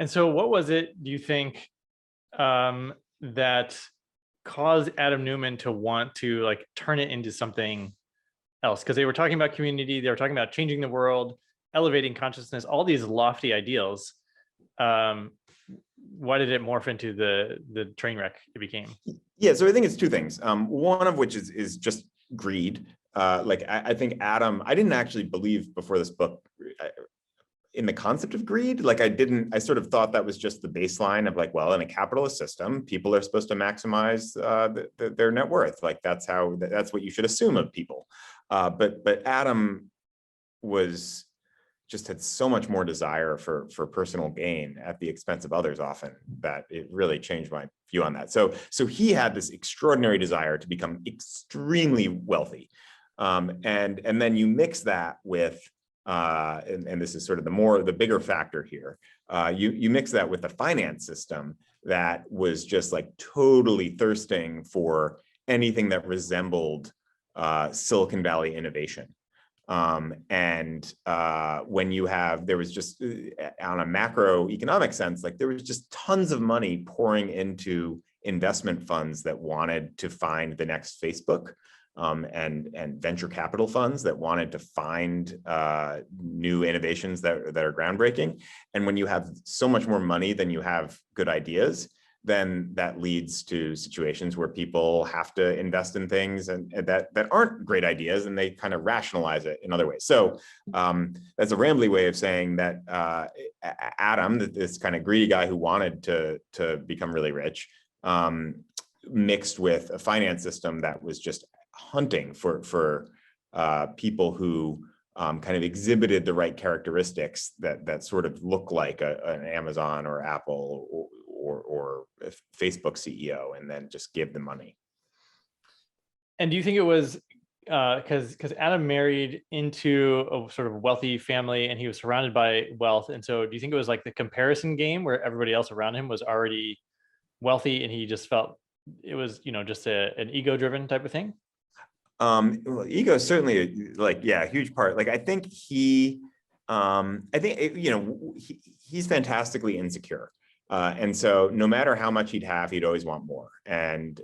And so what was it, do you think, that caused Adam Neumann to want to like turn it into something else? Because they were talking about community, they were talking about changing the world, elevating consciousness, all these lofty ideals. Why did it morph into the train wreck it became? Yeah, so I think it's two things. One of which is just greed. I think Adam, I didn't actually believe before this book in the concept of greed. I sort of thought that was just the baseline of like, well, in a capitalist system, people are supposed to maximize their net worth. Like that's what you should assume of people. But Adam just had so much more desire for personal gain at the expense of others often, that it really changed my view on that. So he had this extraordinary desire to become extremely wealthy. And then you mix that with, and this is sort of the bigger factor here, you mix that with a finance system that was just like totally thirsting for anything that resembled Silicon Valley innovation. When there was just, on a macroeconomic sense, like there was just tons of money pouring into investment funds that wanted to find the next Facebook, and venture capital funds that wanted to find new innovations that are groundbreaking. And when you have so much more money than you have good ideas, then that leads to situations where people have to invest in things and that aren't great ideas, and they kind of rationalize it in other ways. So that's a rambly way of saying that Adam, this kind of greedy guy who wanted to become really rich, mixed with a finance system that was just hunting for people who kind of exhibited the right characteristics that sort of look like an Amazon or Apple or a Facebook CEO, and then just give them money. And do you think it was because Adam married into a sort of wealthy family and he was surrounded by wealth, and so do you think it was like the comparison game where everybody else around him was already wealthy and he just felt it was, just an ego-driven type of thing? Well, ego is certainly a huge part. Like I think he's fantastically insecure. And so no matter how much he'd have, he'd always want more. And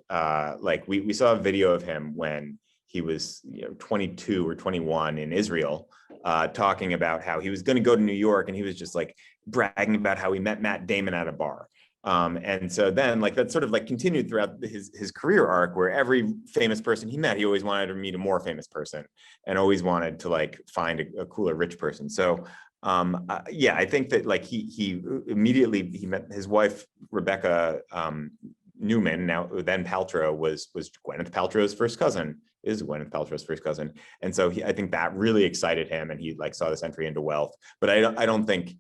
we saw a video of him when he was 22 or 21 in Israel, talking about how he was going to go to New York, and he was just like bragging about how he met Matt Damon at a bar. And so then that sort of continued throughout his career arc, where every famous person he met, he always wanted to meet a more famous person and always wanted to find a cooler rich person. So I think that he immediately he met his wife Rebecca Neumann, then Paltrow, was Gwyneth Paltrow's first cousin, and so I think that really excited him, and he saw this entry into wealth. But I don't think,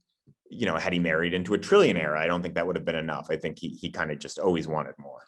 had he married into a trillionaire, I don't think that would have been enough. I think he kind of just always wanted more.